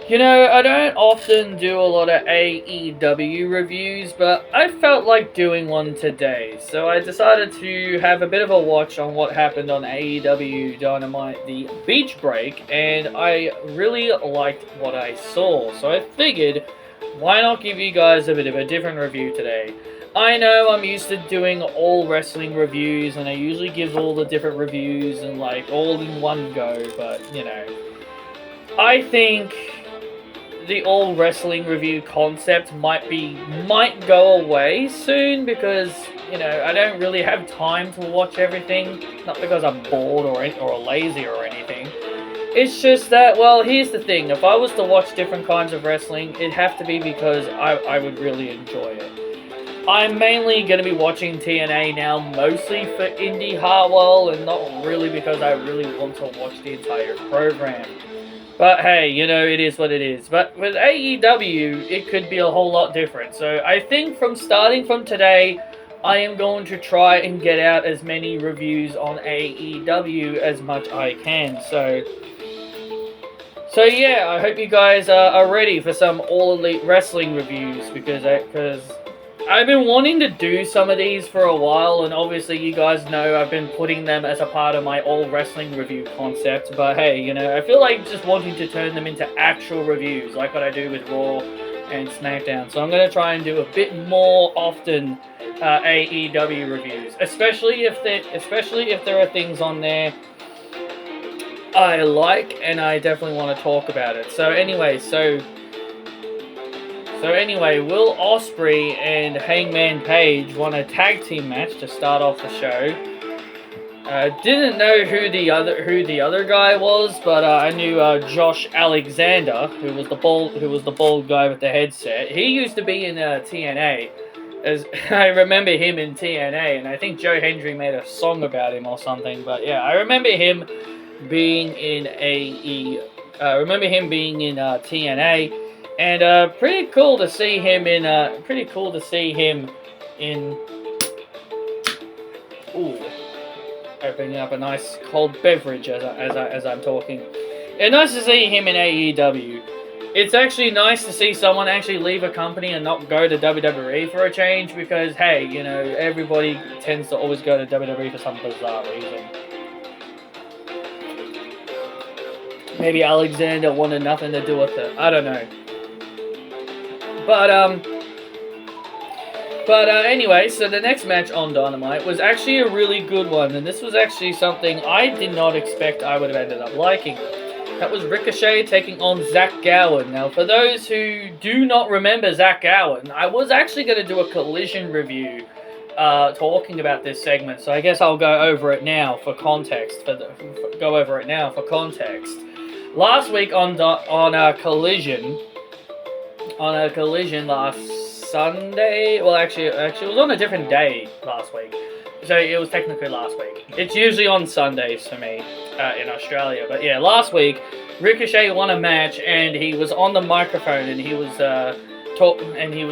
You know, I don't often do a lot of AEW reviews, but I felt like doing one today. So I decided to have a bit of a watch on what happened on AEW Dynamite, the beach break, and I really liked what I saw. So I figured, why not give you guys a bit of a different review today? I know I'm used to doing all wrestling reviews, and I usually give all the different reviews and like all in one go, but you know. I think the all wrestling review concept might go away soon because I don't really have time to watch everything. Not because I'm bored or lazy or anything. It's just that, well, here's the thing. If I was to watch different kinds of wrestling, it'd have to be because I would really enjoy it. I'm mainly going to be watching TNA now, mostly for Indy Hartwell, and not really because I really want to watch the entire program. But hey, it is what it is. But with AEW, it could be a whole lot different. So I think starting from today, I am going to try and get out as many reviews on AEW as much I can. So yeah, I hope you guys are ready for some All Elite Wrestling reviews because I've been wanting to do some of these for a while, and obviously you guys know I've been putting them as a part of my all wrestling review concept, but hey, I feel like just wanting to turn them into actual reviews, like what I do with Raw and SmackDown. So I'm going to try and do a bit more often AEW reviews, especially if there are things on there I like and I definitely want to talk about it. So anyway, Will Ospreay and Hangman Page won a tag team match to start off the show. Didn't know who the other guy was, but I knew Josh Alexander, who was the bald guy with the headset. He used to be in TNA, as I remember him in TNA, and I think Joe Hendry made a song about him or something. But yeah, I remember him being in TNA. And pretty cool to see him in. Ooh, opening up a nice cold beverage as I'm talking. And nice to see him in AEW. It's actually nice to see someone actually leave a company and not go to WWE for a change because hey, everybody tends to always go to WWE for some bizarre reason. Maybe Alexander wanted nothing to do with it. I don't know. But anyway, so the next match on Dynamite was actually a really good one, and this was actually something I did not expect I would have ended up liking. That was Ricochet taking on Zack Gowen. Now, for those who do not remember Zack Gowen, I was actually going to do a Collision review talking about this segment, so I guess I'll go over it now for context. Last week on Collision last Sunday. Well, actually, it was on a different day last week. So it was technically last week. It's usually on Sundays for me in Australia. But yeah, last week, Ricochet won a match and he was on the microphone and he was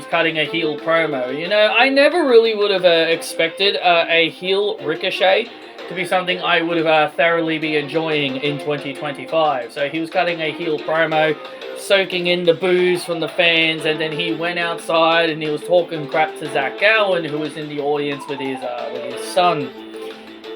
cutting a heel promo. I never really would have expected a heel Ricochet to be something I would have thoroughly be enjoying in 2025. So he was cutting a heel promo, soaking in the booze from the fans, and then he went outside and he was talking crap to Zack Gowen, who was in the audience with his son.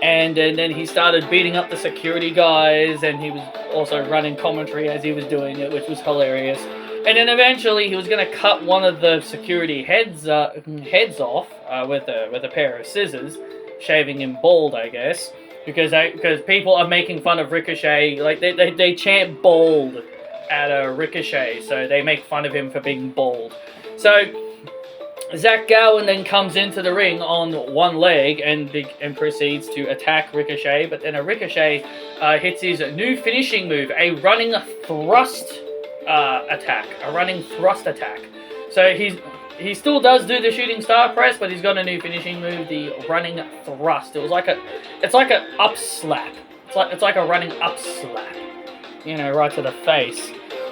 And then he started beating up the security guys, and he was also running commentary as he was doing it, which was hilarious. And then eventually he was going to cut one of the security heads off with a pair of scissors, shaving him bald, I guess, because people are making fun of Ricochet. Like they chant bald at Ricochet, so they make fun of him for being bald. So Zack Gowen then comes into the ring on one leg and proceeds to attack Ricochet, but then a Ricochet hits his new finishing move, a running thrust attack. So he still does do the shooting star press, but he's got a new finishing move, the running thrust. It's like a up slap. It's like a running up slap. Right to the face.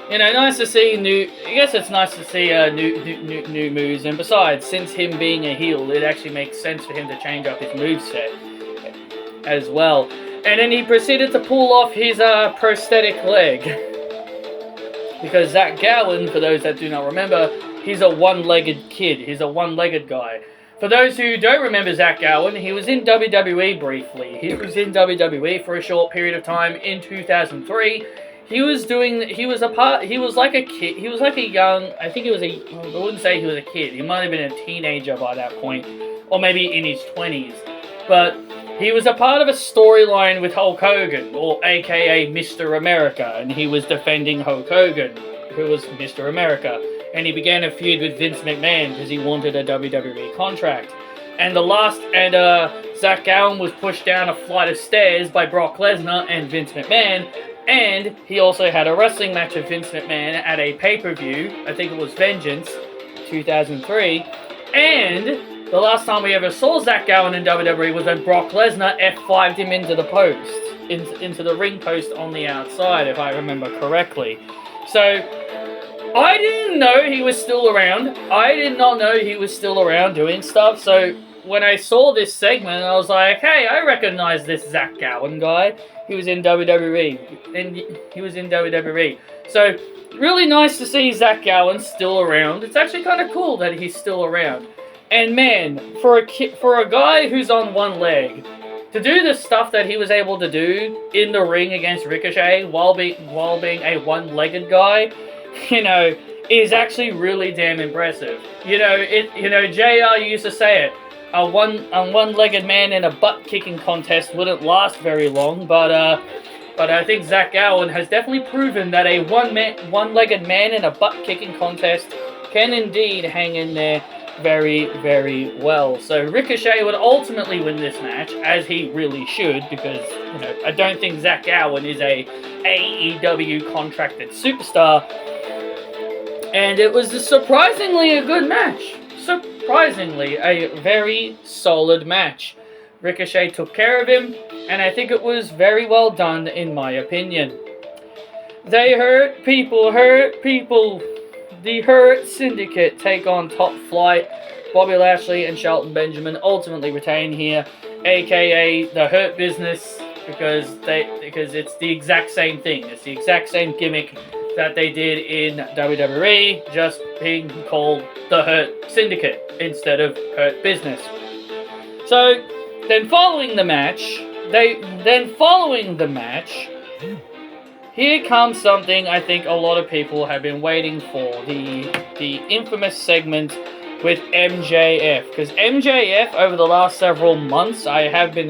Nice to see it's nice to see new moves. And besides, since him being a heel, it actually makes sense for him to change up his moveset as well. And then he proceeded to pull off his prosthetic leg. Because Zack Gowen, for those that do not remember, he's a one-legged kid. He's a one-legged guy. For those who don't remember Zack Gowen, he was in WWE briefly. He was in WWE for a short period of time in 2003. He was like a kid. He was like a young, I wouldn't say he was a kid. He might have been a teenager by that point. Or maybe in his 20s. But he was a part of a storyline with Hulk Hogan, or aka Mr. America. And he was defending Hulk Hogan, who was Mr. America. And he began a feud with Vince McMahon because he wanted a WWE contract. And Zack Gowen was pushed down a flight of stairs by Brock Lesnar and Vince McMahon. And he also had a wrestling match with Vince McMahon at a pay-per-view. I think it was Vengeance, 2003. And the last time we ever saw Zack Gowen in WWE was when Brock Lesnar F5'd him into the post. Into the ring post on the outside, if I remember correctly. So, I didn't know he was still around. I did not know he was still around doing stuff. So, when I saw this segment, I was like, hey, I recognize this Zack Gowen guy. He was in WWE. So, really nice to see Zack Gowen still around. It's actually kind of cool that he's still around. And man, for a guy who's on one leg, to do the stuff that he was able to do in the ring against Ricochet while being a one-legged guy, is actually really damn impressive. JR used to say it. A one-legged man in a butt-kicking contest wouldn't last very long, but I think Zack Gowen has definitely proven that a one-legged man in a butt-kicking contest can indeed hang in there very, very well. So Ricochet would ultimately win this match, as he really should, because I don't think Zack Gowen is a AEW contracted superstar, and it was surprisingly a good match. Surprisingly, a very solid match. Ricochet took care of him, and I think it was very well done in my opinion. They hurt people. The Hurt Syndicate take on Top Flight. Bobby Lashley and Shelton Benjamin ultimately retain here, aka the Hurt Business, because it's the exact same thing. It's the exact same gimmick that they did in WWE, just being called the Hurt Syndicate instead of Hurt Business. So, then following the match, here comes something I think a lot of people have been waiting for, the infamous segment with MJF. Because MJF, over the last several months, I have been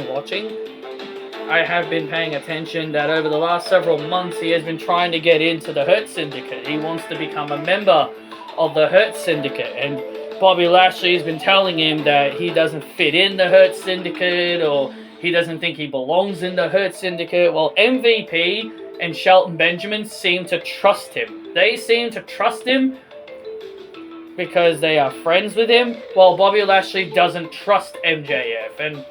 paying attention that over the last several months he has been trying to get into the Hurt Syndicate. He wants to become a member of the Hurt Syndicate, and Bobby Lashley has been telling him that he doesn't fit in the Hurt Syndicate, or he doesn't think he belongs in the Hurt Syndicate. Well, MVP and Shelton Benjamin seem to trust him. They seem to trust him because they are friends with him, while Bobby Lashley doesn't trust MJF. And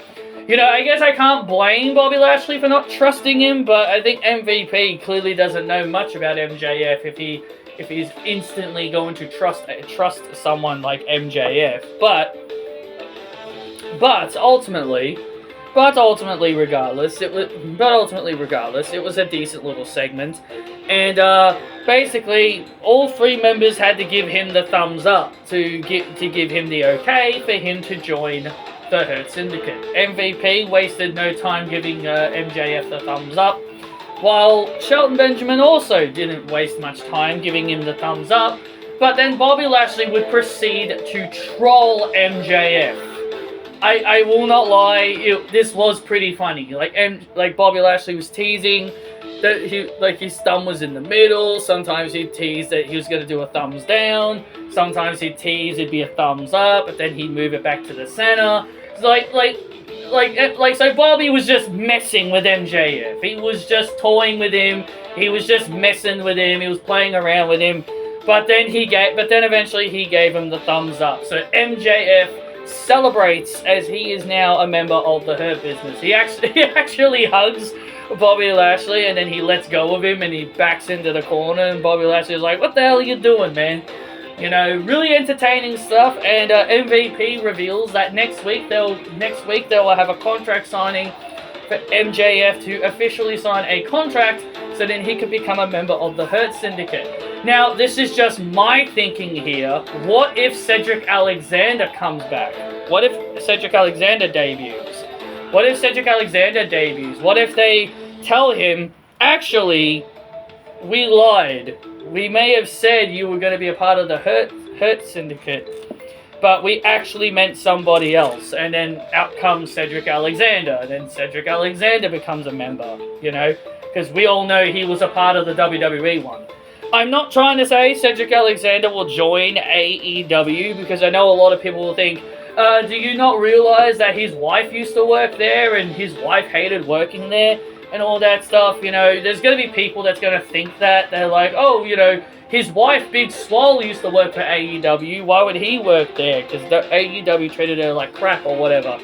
I guess I can't blame Bobby Lashley for not trusting him, but I think MVP clearly doesn't know much about MJF if he's instantly going to trust someone like MJF. But ultimately, regardless, it was a decent little segment, and basically all three members had to give him the thumbs up to give him the okay for him to join the Hurt Syndicate. MVP wasted no time giving MJF the thumbs up, while Shelton Benjamin also didn't waste much time giving him the thumbs up, but then Bobby Lashley would proceed to troll MJF. I will not lie, this was pretty funny. Like Bobby Lashley was teasing that his thumb was in the middle. Sometimes he'd tease that he was going to do a thumbs down. Sometimes he'd tease it'd be a thumbs up, but then he'd move it back to the center. So Bobby was just messing with MJF. He was just toying with him. He was just messing with him. He was playing around with him. But then eventually he gave him the thumbs up. So MJF celebrates as he is now a member of the Hurt Business. He actually hugs Bobby Lashley, and then he lets go of him and he backs into the corner, and Bobby Lashley is like, "What the hell are you doing, man?" Really entertaining stuff. And MVP reveals that next week they will have a contract signing for MJF to officially sign a contract so then he could become a member of the Hurt Syndicate. Now, this is just my thinking here. What if Cedric Alexander comes back? What if Cedric Alexander debuts? What if Cedric Alexander debuts? What if they tell him, actually, we lied. We may have said you were going to be a part of the Hurt Syndicate, but we actually meant somebody else. And then out comes Cedric Alexander. And then Cedric Alexander becomes a member, you know? Because we all know he was a part of the WWE one. I'm not trying to say Cedric Alexander will join AEW, because I know a lot of people will think, do you not realize that his wife used to work there and his wife hated working there and all that stuff? You know, there's going to be people that's going to think that. They're like, oh, you know, his wife, Big Swole, used to work for AEW. Why would he work there? Because the AEW treated her like crap or whatever.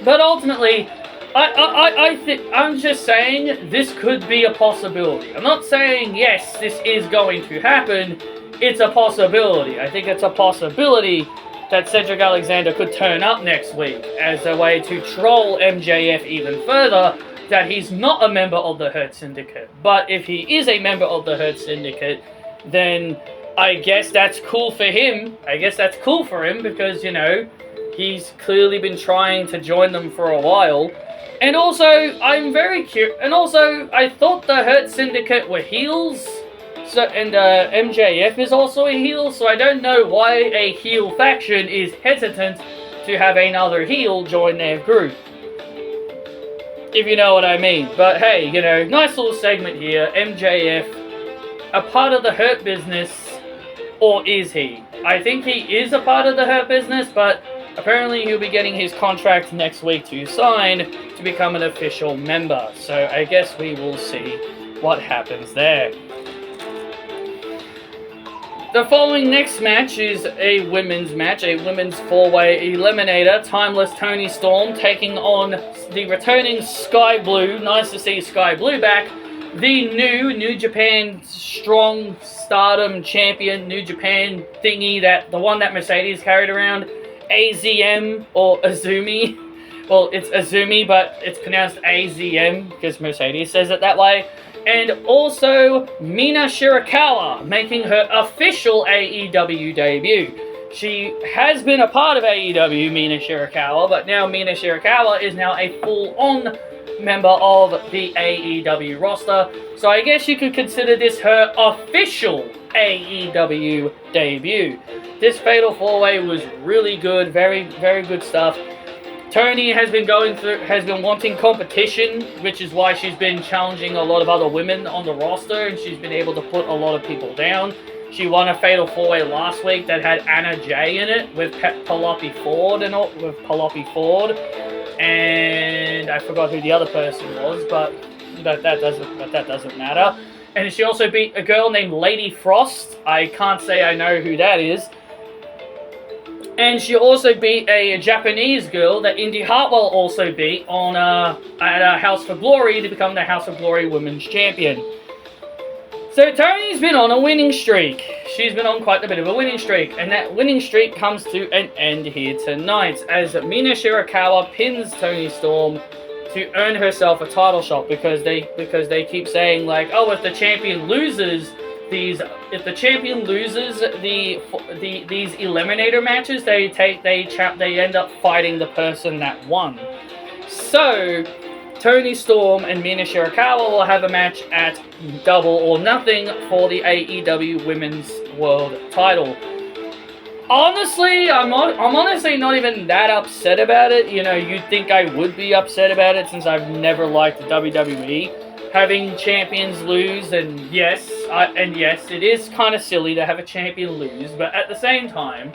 But ultimately, I'm just saying this could be a possibility. I'm not saying, yes, this is going to happen. It's a possibility. I think it's a possibility that Cedric Alexander could turn up next week as a way to troll MJF even further, that he's not a member of the Hurt Syndicate. But if he is a member of the Hurt Syndicate, then I guess that's cool for him. I guess that's cool for him because, you know, he's clearly been trying to join them for a while. And also, I'm very curious. And also, I thought the Hurt Syndicate were heels. So, and MJF is also a heel, so I don't know why a heel faction is hesitant to have another heel join their group. If you know what I mean. But hey, you know, nice little segment here. MJF, a part of the Hurt Business, or is he? I think he is a part of the Hurt Business, but apparently he'll be getting his contract next week to sign to become an official member. So I guess we will see what happens there. The following next match is a women's match, a women's four-way eliminator. Timeless Toni Storm taking on the returning Sky Blue. Nice to see Sky Blue back. The New Japan Strong Stardom Champion, New Japan thingy, the one that Mercedes carried around. AZM or Azumi. Well, it's Azumi, but it's pronounced AZM because Mercedes says it that way. And also Mina Shirakawa making her official AEW debut. She has been a part of AEW, Mina Shirakawa, but now Mina Shirakawa is now a full-on member of the AEW roster. So I guess you could consider this her official AEW debut. This Fatal 4-Way was really good, very, very good stuff. Toni has been wanting competition, which is why she's been challenging a lot of other women on the roster, and she's been able to put a lot of people down. She won a Fatal 4-Way last week that had Anna Jay in it with Penelope Ford and I forgot who the other person was, but that doesn't matter. And she also beat a girl named Lady Frost. I can't say I know who that is. And she also beat a Japanese girl that Indy Hartwell also beat on at House for Glory to become the House of Glory Women's Champion. So Toni's been on a winning streak. She's been on quite a bit of a winning streak, and that winning streak comes to an end here tonight as Mina Shirakawa pins Toni Storm to earn herself a title shot because they keep saying like, oh, if the champion loses these eliminator matches, they end up fighting the person that won. So Toni Storm and Mina Shirakawa will have a match at Double or Nothing for the AEW Women's World Title. Honestly, I'm honestly not even that upset about it. You know, you'd think I would be upset about it since I've never liked WWE having champions lose, and yes, it is kind of silly to have a champion lose, but at the same time,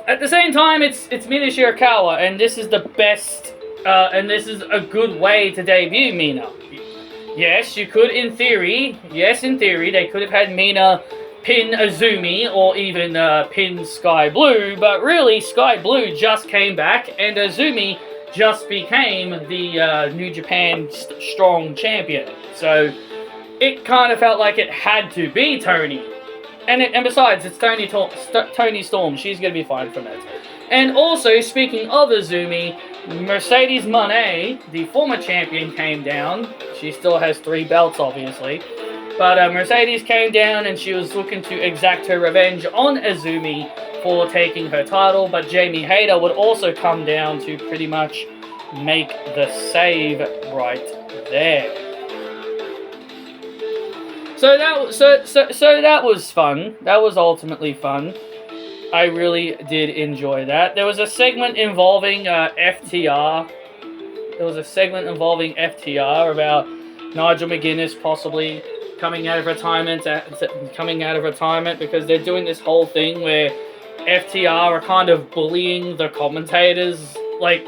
it's Mina Shirakawa, and this is the best. And this is a good way to debut Mina. Yes, you could, in theory, they could have had Mina pin Azumi or even pin Sky Blue, but really, Sky Blue just came back and Azumi just became the New Japan Strong Champion. So it kind of felt like it had to be Toni. And besides, it's Toni Storm. She's going to be fine from it. And also, speaking of Azumi, Mercedes Moné, the former champion, came down. She still has 3 belts, obviously. But Mercedes came down and she was looking to exact her revenge on Azumi for taking her title, but Jamie Hayter would also come down to pretty much make the save right there. So that was fun. That was ultimately fun. I really did enjoy that. There was a segment involving FTR. There was a segment involving FTR about Nigel McGuinness possibly coming out of retirement because they're doing this whole thing where FTR are kind of bullying the commentators, like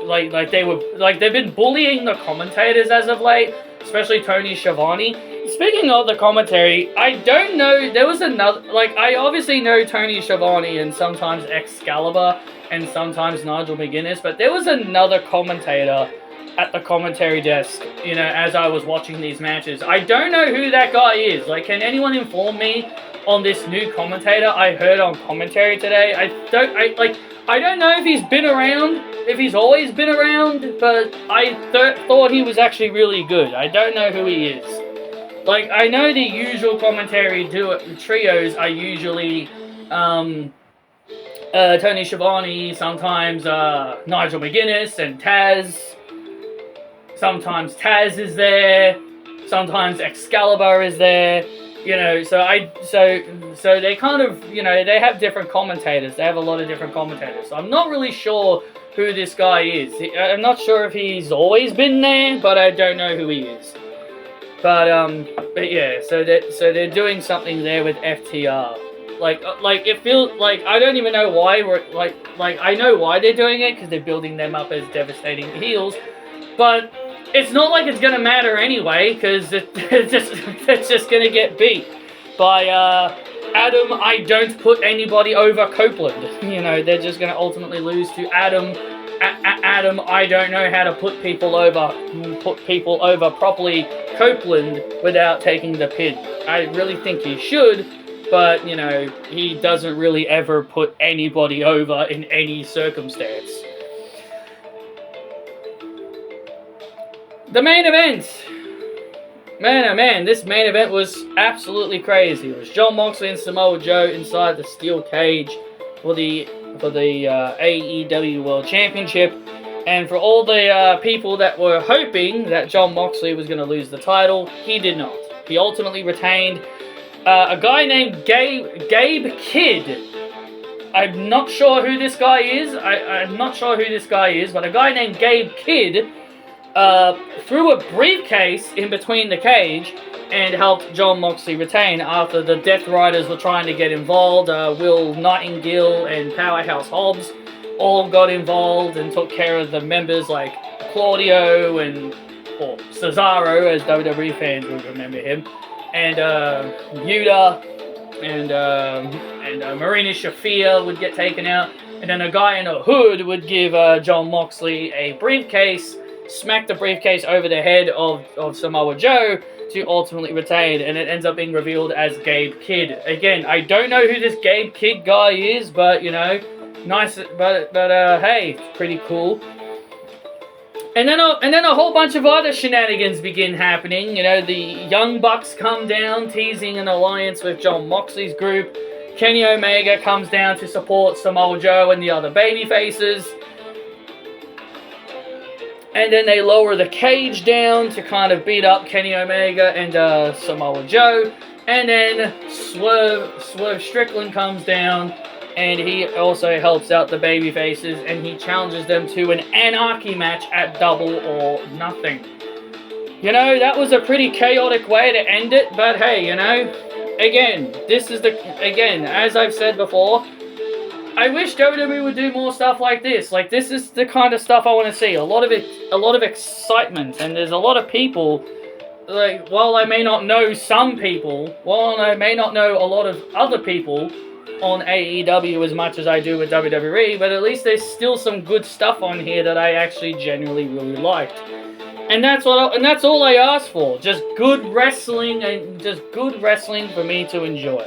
they've been bullying the commentators as of late, especially Tony Schiavone. Speaking of the commentary, I don't know, there was another, I obviously know Tony Schiavone and sometimes Excalibur and sometimes Nigel McGuinness, but there was another commentator at the commentary desk, as I was watching these matches. I don't know who that guy is. Can anyone inform me on this new commentator I heard on commentary today? I don't know if he's been around, if he's always been around, but I thought he was actually really good. I don't know who he is. I know the usual commentary trios are usually Tony Schiavone, sometimes Nigel McGuinness and Taz. Sometimes Taz is there, sometimes Excalibur is there, so they kind of, they have different commentators. They have a lot of different commentators. So I'm not really sure who this guy is. I'm not sure if he's always been there, but I don't know who he is. But yeah, so they're doing something there with FTR. It feels like I don't even know why I know why they're doing it, because they're building them up as devastating heels, but it's not like it's gonna matter anyway, because it's just gonna get beat by Adam. I don't put anybody over Copeland. They're just gonna ultimately lose to Adam. Adam, I don't know how to put people over properly, Copeland, without taking the pin. I really think he should, but he doesn't really ever put anybody over in any circumstance. The main event. Man, this main event was absolutely crazy. It was Jon Moxley and Samoa Joe inside the steel cage for the AEW World Championship. And for all the people that were hoping that Jon Moxley was going to lose the title, he did not. He ultimately retained a guy named Gabe Kidd. I'm not sure who this guy is. I'm not sure who this guy is, but a guy named Gabe Kidd threw a briefcase in between the cage and helped Jon Moxley retain after the Death Riders were trying to get involved. Will Nightingale and Powerhouse Hobbs all got involved and took care of the members like Claudio or Cesaro, as WWE fans would remember him, and Yuta and Marina Shafir would get taken out, and then a guy in a hood would give Jon Moxley a briefcase, smack the briefcase over the head of Samoa Joe to ultimately retain, and it ends up being revealed as Gabe Kidd. Again, I don't know who this Gabe Kidd guy is, but nice, but hey, it's pretty cool. And then a whole bunch of other shenanigans begin happening. The Young Bucks come down, teasing an alliance with Jon Moxley's group. Kenny Omega comes down to support Samoa Joe and the other babyfaces. And then they lower the cage down to kind of beat up Kenny Omega and Samoa Joe. And then Swerve Strickland comes down, and he also helps out the babyfaces, and he challenges them to an anarchy match at Double or Nothing. That was a pretty chaotic way to end it, but hey, again, as I've said before, I wish WWE would do more stuff like this. This is the kind of stuff I want to see. A lot of excitement, and there's a lot of people. While I may not know some people, while I may not know a lot of other people on AEW as much as I do with WWE, but at least there's still some good stuff on here that I actually genuinely really liked. And that's all I asked for. Just good wrestling, and just good wrestling for me to enjoy.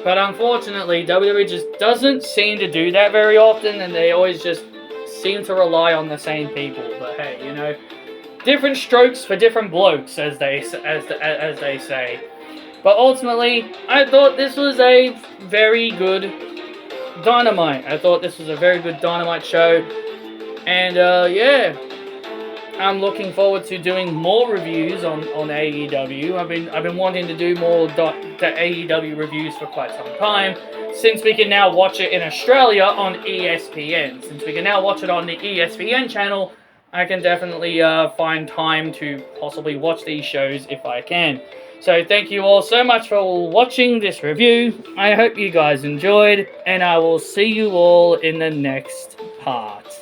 But unfortunately, WWE just doesn't seem to do that very often, and they always just seem to rely on the same people. But hey, different strokes for different blokes, as they say. But ultimately, I thought this was a very good Dynamite. I thought this was a very good Dynamite show. And yeah, I'm looking forward to doing more reviews on AEW. I've been wanting to do more the AEW reviews for quite some time, since we can now watch it in Australia on ESPN. Since we can now watch it on the ESPN channel, I can definitely find time to possibly watch these shows if I can. So thank you all so much for watching this review. I hope you guys enjoyed, and I will see you all in the next part.